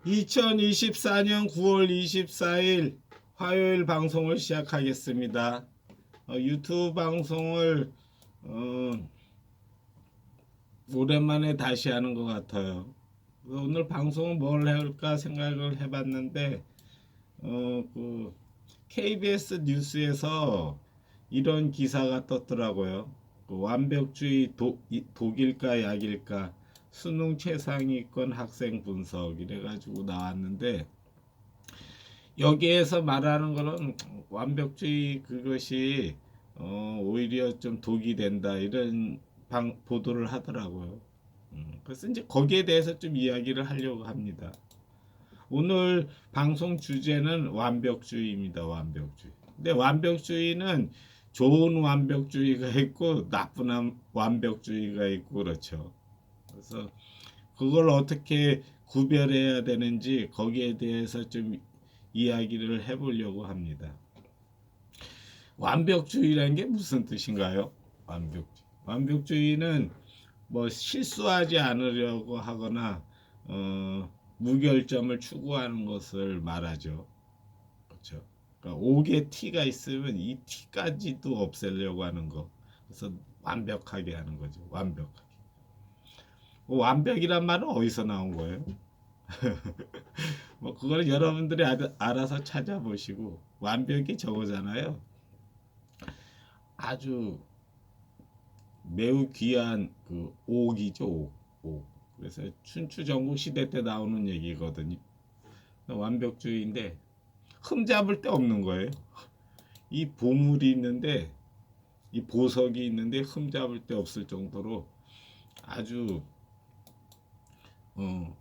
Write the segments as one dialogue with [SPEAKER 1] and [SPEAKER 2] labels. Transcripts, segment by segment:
[SPEAKER 1] 2024년 9월 24일 화요일 방송을 시작하겠습니다. 유튜브 방송을 어, 오랜만에 다시 하는 것 같아요. 오늘 방송은 뭘 할까 생각을 해봤는데 KBS 뉴스에서 이런 기사가 떴더라고요. 완벽주의 독일까 약일까 수능 최상위권 학생 분석 이래가지고 나왔는데, 여기에서 말하는 거는 완벽주의 그것이 오히려 좀 독이 된다 이런 보도를 하더라고요. 그래서 이제 거기에 대해서 좀 이야기를 하려고 합니다. 오늘 방송 주제는 완벽주의입니다. 완벽주의. 근데 완벽주의는 좋은 완벽주의가 있고 나쁜 완벽주의가 있고 그렇죠. 그래서 그걸 어떻게 구별해야 되는지 거기에 대해서 좀 이야기를 해보려고 합니다. 완벽주의라는 게 무슨 뜻인가요? 완벽주의는 뭐 실수하지 않으려고 하거나 무결점을 추구하는 것을 말하죠. 그렇죠. 그러니까 옥에 티가 있으면 이 티까지도 없애려고 하는 거. 그래서 완벽하게 하는 거죠. 완벽하게. 완벽이란 말은 어디서 나온 거예요? 뭐 그거는 여러분들이 알아서 찾아보시고, 완벽이 저거잖아요. 아주 매우 귀한 그 옥이죠. 옥. 그래서 춘추전국 시대 때 나오는 얘기거든요. 완벽주의인데 흠잡을 데 없는 거예요. 이 보물이 있는데, 이 보석이 있는데 흠잡을 데 없을 정도로 아주 어,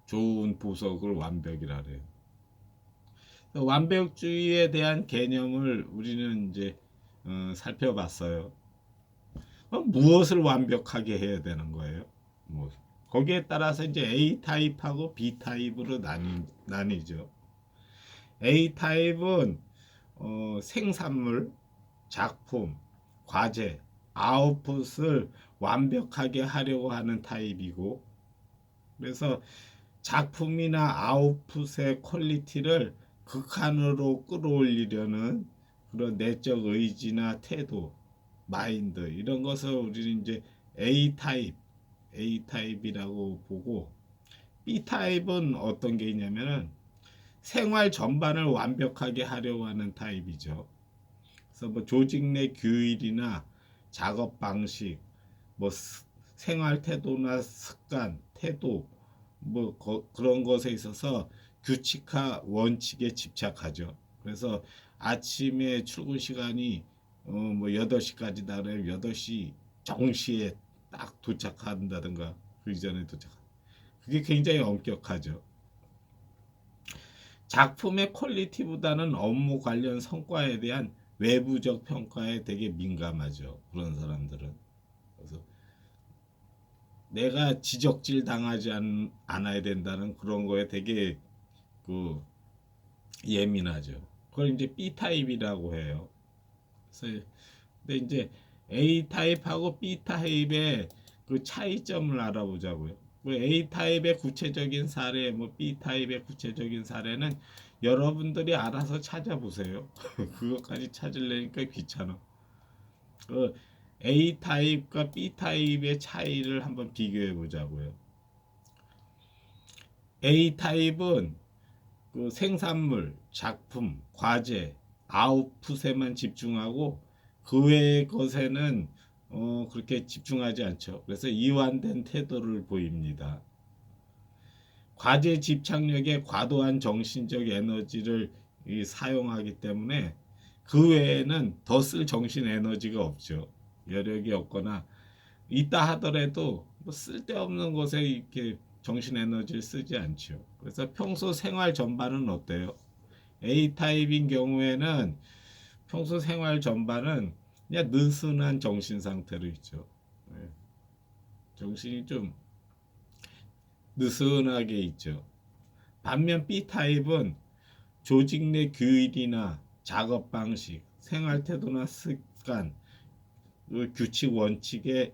[SPEAKER 1] 좋은 보석을 완벽이라 그래요. 완벽주의에 대한 개념을 우리는 이제 살펴봤어요. 무엇을 완벽하게 해야 되는 거예요? 뭐 거기에 따라서 이제 A 타입하고 B 타입으로 나뉘죠. A 타입은 생산물, 작품, 과제, 아웃풋을 완벽하게 하려고 하는 타입이고, 그래서 작품이나 아웃풋의 퀄리티를 극한으로 끌어올리려는 그런 내적 의지나 태도, 마인드 이런 것을 우리는 이제 A 타입, A 타입이라고 보고, B 타입은 어떤 게 있냐면은 생활 전반을 완벽하게 하려고 하는 타입이죠. 그래서 뭐 조직 내 규율이나 작업 방식, 뭐 생활 태도나 습관, 태도, 뭐 그런 것에 있어서 규칙화 원칙에 집착하죠. 그래서 아침에 출근 시간이 뭐 8시까지다 그러면 8시 정시에 딱 도착한다든가 그 이전에 도착. 그게 굉장히 엄격하죠. 작품의 퀄리티보다는 업무 관련 성과에 대한 외부적 평가에 되게 민감하죠. 그런 사람들은. 그래서 내가 지적질 당하지 않아야 된다는 그런 거에 되게 그 예민하죠. 그걸 이제 B 타입이라고 해요. 그래서 근데 이제 A 타입하고 B 타입의 그 차이점을 알아보자고요. 그 A 타입의 구체적인 사례, 뭐 B 타입의 구체적인 사례는 여러분들이 알아서 찾아보세요. 그것까지 찾으려니까 귀찮아. 그 A 타입과 B 타입의 차이를 한번 비교해 보자고요. A 타입은 그 생산물, 작품, 과제, 아웃풋에만 집중하고 그 외의 것에는 그렇게 집중하지 않죠. 그래서 이완된 태도를 보입니다. 과제 집착력에 과도한 정신적 에너지를 사용하기 때문에 그 외에는 더 쓸 정신 에너지가 없죠. 여력이 없거나 있다 하더라도 뭐 쓸데없는 것에 이렇게 정신 에너지를 쓰지 않죠. 그래서 평소 생활 전반은 어때요? A 타입인 경우에는 평소 생활 전반은 그냥 느슨한 정신 상태로 있죠. 네. 정신이 좀 느슨하게 있죠. 반면 B 타입은 조직 내 규율이나 작업 방식, 생활 태도나 습관, 규칙 원칙에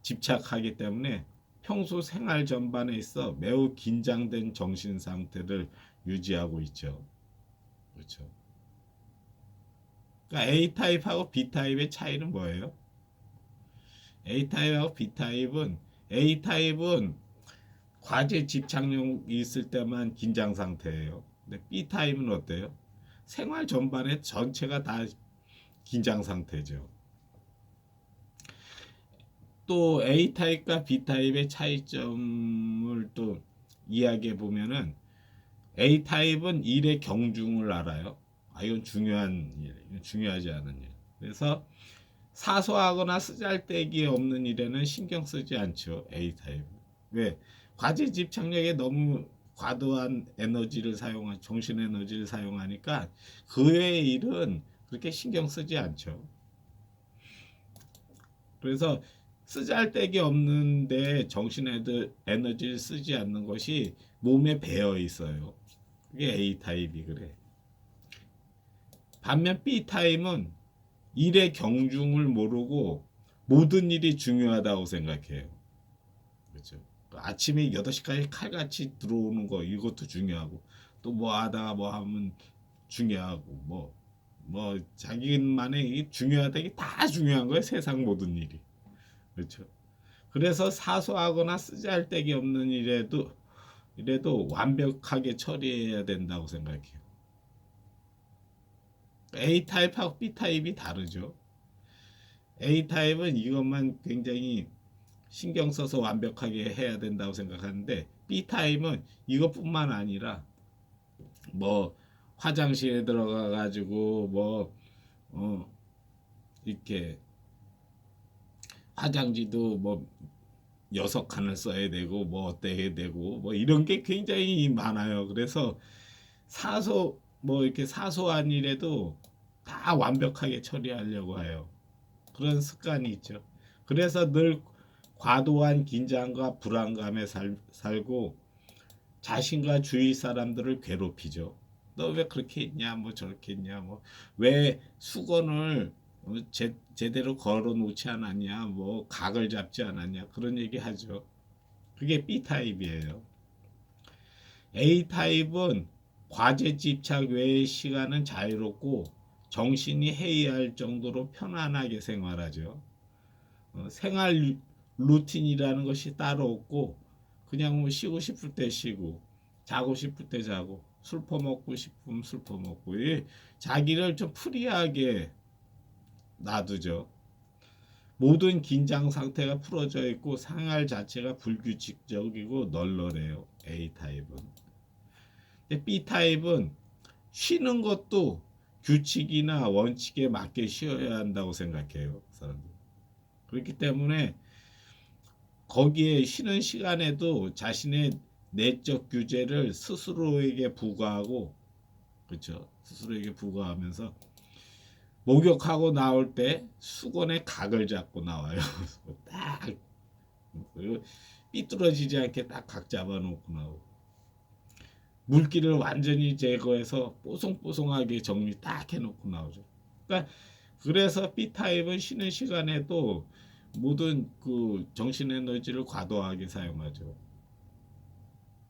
[SPEAKER 1] 집착하기 때문에 평소 생활 전반에 있어 매우 긴장된 정신 상태를 유지하고 있죠. 그렇죠. 그러니까 A타입하고 B타입의 차이는 뭐예요? A타입하고 B타입은 A타입은 과제 집착력이 있을 때만 긴장 상태예요. 근데 B타입은 어때요? 생활 전반에 전체가 다 긴장 상태죠. 또 A타입과 B타입의 차이점을 또 이야기해 보면은 A타입은 일의 경중을 알아요. 아, 이건 중요한 일, 이건 중요하지 않은 일. 그래서 사소하거나 쓰잘데기 없는 일에는 신경 쓰지 않죠. A타입. 왜? 과제 집착력에 너무 과도한 에너지를 사용한 정신 에너지를 사용하니까 그 외의 일은 그렇게 신경 쓰지 않죠. 그래서 쓰잘데기 없는데 정신 에너지를 쓰지 않는 것이 몸에 배어 있어요. 그게 A 타입이 그래. 반면 B 타입은 일의 경중을 모르고 모든 일이 중요하다고 생각해요. 그렇죠. 아침에 8시까지 칼같이 들어오는 거 이것도 중요하고 또 뭐 하다가 뭐 하면 중요하고 뭐 자기만의 중요하다 게 다 중요한 거예요. 세상 모든 일이. 그렇죠. 그래서 사소하거나 쓰잘데기 없는 이래도 완벽하게 처리해야 된다고 생각해요. A 타입하고 B 타입이 다르죠. A 타입은 이것만 굉장히 신경 써서 완벽하게 해야 된다고 생각하는데 B 타입은 이것뿐만 아니라 뭐 화장실에 들어가 가지고 이렇게 화장지도 뭐 6칸을 써야 되고 뭐 어때야 되고 뭐 이런 게 굉장히 많아요. 그래서 이렇게 사소한 일에도 다 완벽하게 처리하려고 해요. 그런 습관이 있죠. 그래서 늘 과도한 긴장과 불안감에 살고 자신과 주위 사람들을 괴롭히죠. 너 왜 그렇게 했냐, 뭐 저렇게 했냐, 뭐 왜 수건을 제대로 걸어 놓지 않았냐, 뭐 각을 잡지 않았냐, 그런 얘기 하죠. 그게 B 타입이에요. A 타입은 과제 집착 외의 시간은 자유롭고 정신이 해이할 정도로 편안하게 생활하죠. 생활 루틴이라는 것이 따로 없고 그냥 뭐 쉬고 싶을 때 쉬고 자고 싶을 때 자고 술 퍼먹고 싶으면 술 퍼먹고 자기를 좀 프리하게 놔두죠. 모든 긴장 상태가 풀어져 있고 생활 자체가 불규칙적이고 널널해요. A 타입은. 근데 B 타입은 쉬는 것도 규칙이나 원칙에 맞게 쉬어야 한다고 생각해요. 사람들. 그렇기 때문에 거기에 쉬는 시간에도 자신의 내적 규제를 스스로에게 부과하고, 그렇죠? 스스로에게 부과하면서 목욕하고 나올 때 수건에 각을 잡고 나와요. 딱 그리고 삐뚤어지지 않게 딱 각 잡아놓고 나오고 물기를 완전히 제거해서 뽀송뽀송하게 정리 딱 해놓고 나오죠. 그러니까 그래서 B 타입은 쉬는 시간에도 모든 그 정신 에너지를 과도하게 사용하죠.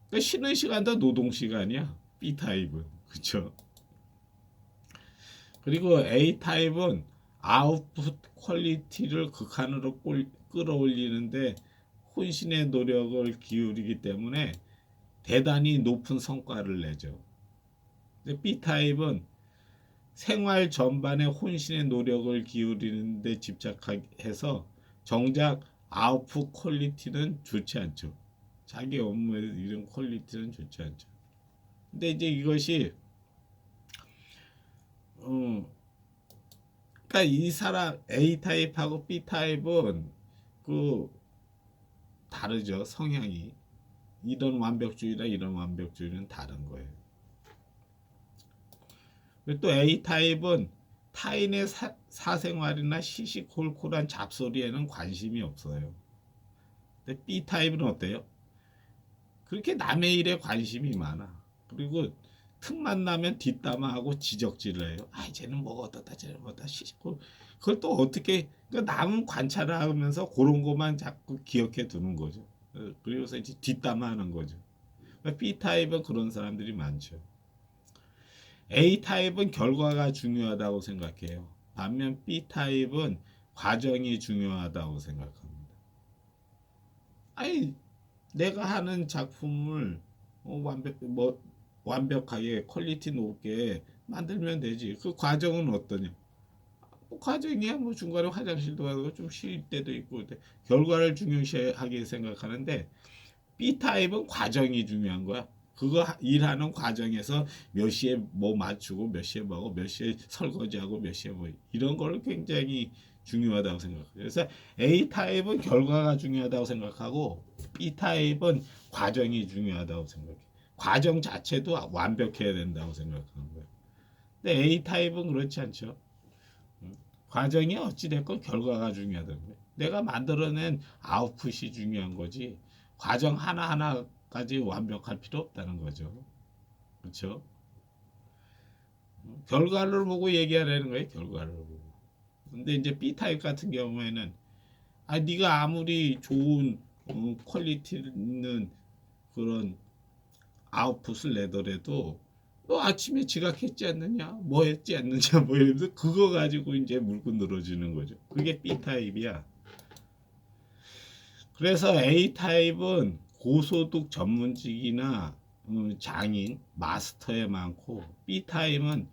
[SPEAKER 1] 그러니까 쉬는 시간도 노동 시간이야. B 타입은 그렇죠. 그리고 A 타입은 아웃풋 퀄리티를 극한으로 끌어올리는데 혼신의 노력을 기울이기 때문에 대단히 높은 성과를 내죠. 근데 B 타입은 생활 전반에 혼신의 노력을 기울이는데 집착해서 정작 아웃풋 퀄리티는 좋지 않죠. 자기 업무의 이런 퀄리티는 좋지 않죠. 근데 이제 이것이 어, 그러니까 이 사람 A 타입하고 B 타입은 그 다르죠. 성향이 이런 완벽주의나 이런 완벽주의는 다른 거예요. 그리고 또 A 타입은 타인의 사생활이나 시시콜콜한 잡소리에는 관심이 없어요. 근데 B 타입은 어때요? 그렇게 남의 일에 관심이 많아. 그리고 틈만 나면 뒷담화하고 지적질을 해요. 아, 쟤는 뭐가 어떻다, 쟤는 뭐다, 시시콜. 그걸 또 어떻게, 그러니까 남은 관찰을 하면서 그런 것만 자꾸 기억해 두는 거죠. 그리고서 이제 뒷담화하는 거죠. 그러니까 B타입은 그런 사람들이 많죠. A타입은 결과가 중요하다고 생각해요. 반면 B타입은 과정이 중요하다고 생각합니다. 아니, 내가 하는 작품을 완벽하게 퀄리티 높게 만들면 되지. 그 과정은 어떠냐? 뭐 과정이야 뭐 중간에 화장실도 가고 좀 쉴 때도 있고 결과를 중요시하게 생각하는데 B타입은 과정이 중요한 거야. 그거 일하는 과정에서 몇 시에 뭐 맞추고 몇 시에 뭐고 몇 시에 설거지하고 몇 시에 뭐 이런 걸 굉장히 중요하다고 생각해요. 그래서 A타입은 결과가 중요하다고 생각하고 B타입은 과정이 중요하다고 생각해. 과정 자체도 완벽해야 된다고 생각하는 거예요. 근데 A타입은 그렇지 않죠. 과정이 어찌됐건 결과가 중요하다는 거예요. 내가 만들어낸 아웃풋이 중요한 거지. 과정 하나하나까지 완벽할 필요 없다는 거죠. 그렇죠? 결과를 보고 얘기하라는 거예요. 결과를 보고. 근데 이제 B타입 같은 경우에는 네가 아무리 좋은 퀄리티 있는 그런 아웃풋을 내더라도 너 아침에 지각했지 않느냐? 뭐 했지 않느냐? 뭐 이러면서 그거 가지고 이제 물고 늘어지는 거죠. 그게 B타입이야. 그래서 A타입은 고소득 전문직이나 장인, 마스터에 많고 B타입은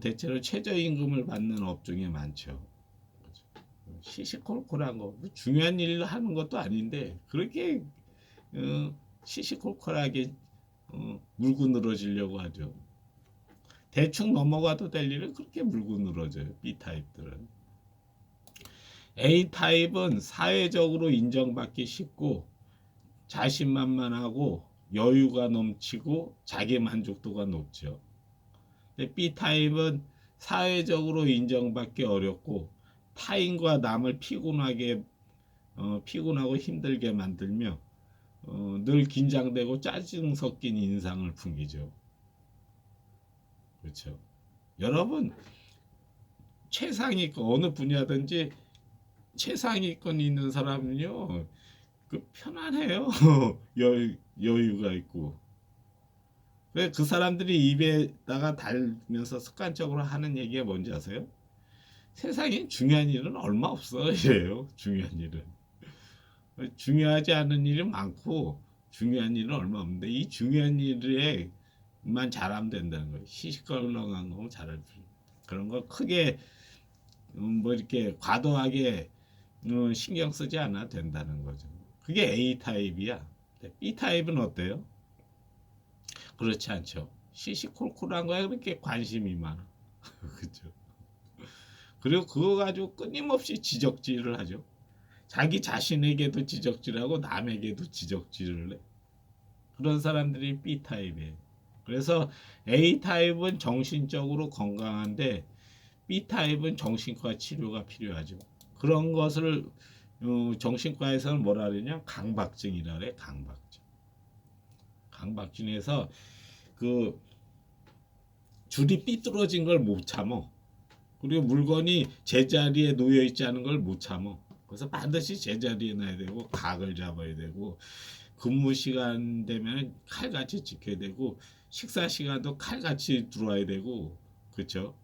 [SPEAKER 1] 대체로 최저임금을 받는 업종에 많죠. 시시콜콜한 거, 뭐 중요한 일을 하는 것도 아닌데 그렇게 시시콜콜하게 물고 늘어지려고 하죠. 대충 넘어가도 될 일을 그렇게 물고 늘어져요. B타입들은. A타입은 사회적으로 인정받기 쉽고 자신만만하고 여유가 넘치고 자기 만족도가 높죠. B타입은 사회적으로 인정받기 어렵고 타인과 남을 피곤하고 힘들게 만들며 늘 긴장되고 짜증 섞인 인상을 풍기죠. 그렇죠. 여러분 최상위권 어느 분야든지 최상위권 있는 사람은요 그 편안해요. 여유가 있고. 그 사람들이 입에다가 달면서 습관적으로 하는 얘기가 뭔지 아세요? 세상에 중요한 일은 얼마 없어 이래요. 중요한 일은. 중요하지 않은 일이 많고 중요한 일은 얼마 없는데 이 중요한 일에만 잘하면 된다는 거예요. 시시껄렁한 거 잘할 필요. 그런 거 크게 뭐 이렇게 과도하게 신경 쓰지 않아도 된다는 거죠. 그게 A 타입이야. B 타입은 어때요? 그렇지 않죠. 시시콜콜한 거에 그렇게 관심이 많아. 그렇죠. 그리고 그거 가지고 끊임없이 지적질을 하죠. 자기 자신에게도 지적질하고 남에게도 지적질을 해. 그런 사람들이 B 타입이에요. 그래서 A 타입은 정신적으로 건강한데 B 타입은 정신과 치료가 필요하죠. 그런 것을 정신과에서는 뭐라 그러냐? 강박증이라 그래. 강박증. 강박증에서 그 줄이 삐뚤어진 걸 못 참어. 그리고 물건이 제자리에 놓여 있지 않은 걸 못 참어. 그래서 반드시 제자리에 놔야 되고 각을 잡아야 되고 근무 시간 되면 칼같이 지켜야 되고 식사 시간도 칼같이 들어와야 되고 그렇죠?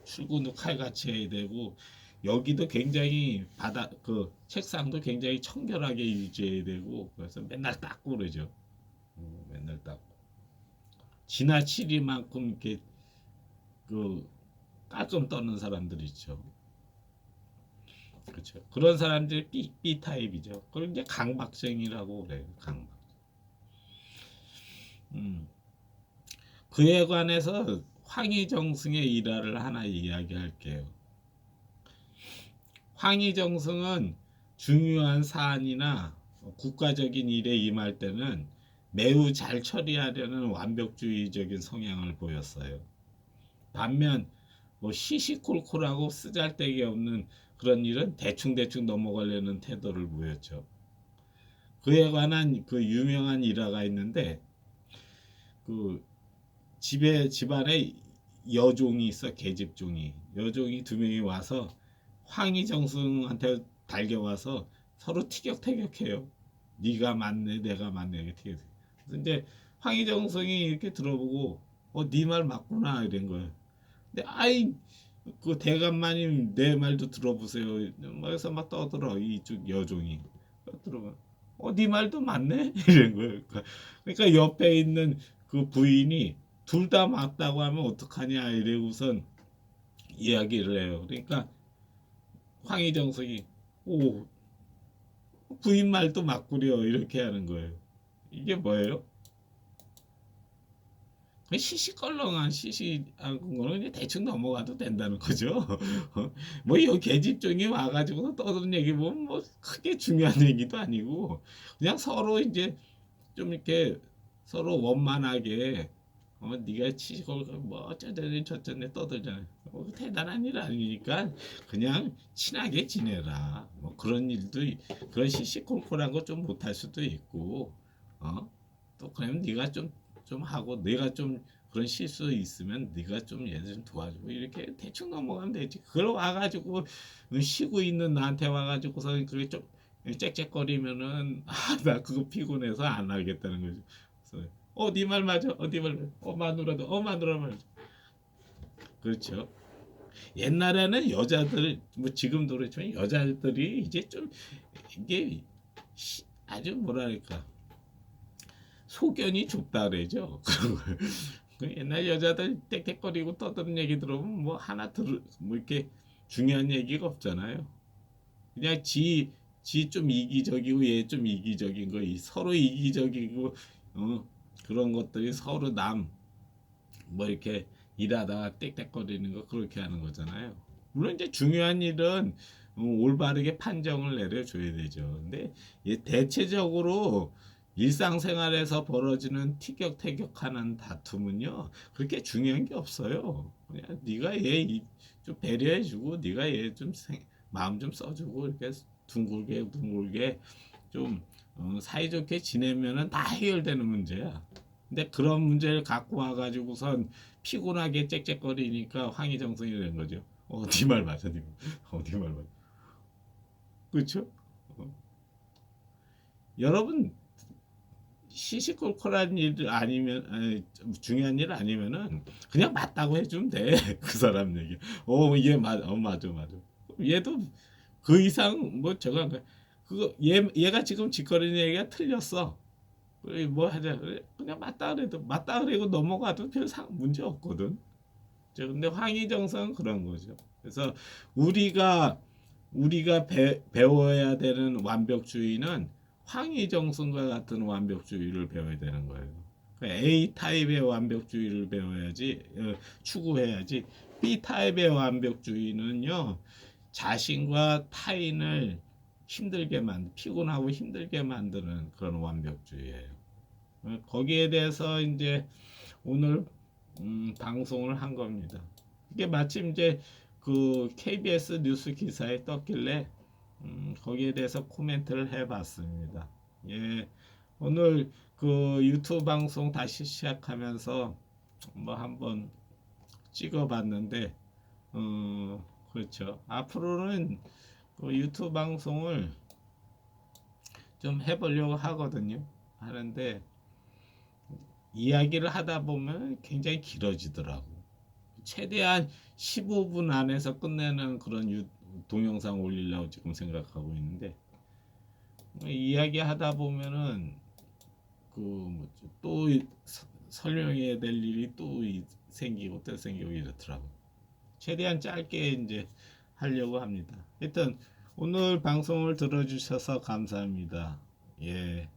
[SPEAKER 1] 출근도 칼같이 해야 되고 여기도 굉장히 그 책상도 굉장히 청결하게 유지해야 되고 그래서 맨날 닦고 그러죠. 맨날 닦고 지나치리만큼 이렇게 그 깔끔 떠는 사람들 있죠. 그렇죠. 그런 사람들이 B 타입이죠. 그걸 이제 강박증이라고 그래요. 강박. 음. 그에 관해서 황희정승의 일화를 하나 이야기할게요. 황희정승은 중요한 사안이나 국가적인 일에 임할 때는 매우 잘 처리하려는 완벽주의적인 성향을 보였어요. 반면 뭐 시시콜콜하고 쓰잘데기 없는 그런 일은 대충대충 넘어가려는 태도를 보였죠. 그에 관한 그 유명한 일화가 있는데 그 집안에 여종이 있어. 계집종이 여종이 두 명이 와서 황희정승한테 달려와서 서로 티격태격해요. 네가 맞네, 내가 맞네 이렇게. 그래서 이제 황희정성이 이렇게 들어보고 네 말 맞구나 이런 거예요. 근데 아이 그 대감마님 내 말도 들어보세요. 그래서 막 떠들어 이쪽 여종이 떠들어. 네 말도 맞네 이런 거예요. 그러니까 옆에 있는 그 부인이 둘 다 맞다고 하면 어떡하냐 이래고선 이야기를 해요. 그러니까 황희정석이 오 부인 말도 맞구려 이렇게 하는 거예요. 이게 뭐예요? 시시껄렁한 시시한 거는 그냥 대충 넘어가도 된다는 거죠. 뭐이 계집종이 와가지고 떠드는 얘기 보면 뭐 크게 중요한 얘기도 아니고 그냥 서로 이제 좀 이렇게 서로 원만하게 네가 치고 뭐 어쩌저쩌 저쩌네 떠들잖아요. 대단한 일 아니니까 그냥 친하게 지내라. 뭐 그런 일도 그런 시시콜콜한 거 좀 못할 수도 있고 또 그러면 네가 좀 하고 내가 좀 그런 실수 있으면 네가 좀 얘들 좀 도와주고 이렇게 대충 넘어가면 되지. 그걸 와가지고 쉬고 있는 나한테 와가지고서 그게 좀 짹짹거리면은 나 그거 피곤해서 안 하겠다는 거지. 그래서 네 말 맞아. 네 말 맞아. 마누라도 마누라 말. 그렇죠. 옛날에는 여자들 뭐 지금도 그렇지만 여자들이 이제 좀 이게 아주 뭐랄까 소견이 좁다 그러죠. 그런 걸. 그 옛날 여자들 땡땡거리고 떠드는 얘기 들어보면 뭐 하나 뭐 이렇게 중요한 얘기가 없잖아요. 그냥 지 좀 이기적이고 얘 좀 이기적인 거, 서로 이기적이고 그런 것들이 서로 뭐 이렇게 일하다가 땡땡거리는 거 그렇게 하는 거잖아요. 물론 이제 중요한 일은 올바르게 판정을 내려줘야 되죠. 근데 대체적으로 일상생활에서 벌어지는 티격태격하는 다툼은요 그렇게 중요한 게 없어요. 그냥 네가 얘 좀 배려해주고 네가 얘 좀 마음 좀 써주고 이렇게 둥글게 좀 사이좋게 지내면은 다 해결되는 문제야. 근데 그런 문제를 갖고 와가지고선 피곤하게 짹짹거리니까 황희정성이 된 거죠. 네 말 맞아, 네 말 맞아. 그렇죠? 어. 여러분 시시콜콜한 일 아니면 중요한 일 아니면은 그냥 맞다고 해주면 돼. 그 사람 얘기. 얘 맞아. 얘도 그 이상 뭐 저거 그거 얘가 지금 짓거리는 얘기가 틀렸어. 그래 뭐 하자 그래 그냥 맞다 그래도 맞다 그래고 넘어가도 별 문제 없거든. 근데 황희정성은 그런 거죠. 그래서 우리가 배워야 되는 완벽주의는 황희정성과 같은 완벽주의를 배워야 되는 거예요. A 타입의 완벽주의를 배워야지 추구해야지. B 타입의 완벽주의는요 자신과 타인을 피곤하고 힘들게 만드는 그런 완벽주의예요. 거기에 대해서 이제 오늘 방송을 한 겁니다. 이게 마침 이제 그 KBS 뉴스 기사에 떴길래 거기에 대해서 코멘트를 해봤습니다. 예, 오늘 그 유튜브 방송 다시 시작하면서 뭐 한번 찍어봤는데, 그렇죠. 앞으로는 그 유튜브 방송을 좀 해보려고 하거든요. 하는데 이야기를 하다 보면 굉장히 길어지더라고. 최대한 15분 안에서 끝내는 그런 동영상 올리려고 지금 생각하고 있는데 이야기 하다 보면은 그또 설명해야 될 일이 또 생기고 또 생기고 이렇더라고. 최대한 짧게 이제 하려고 합니다. 일단 오늘 방송을 들어주셔서 감사합니다. 예.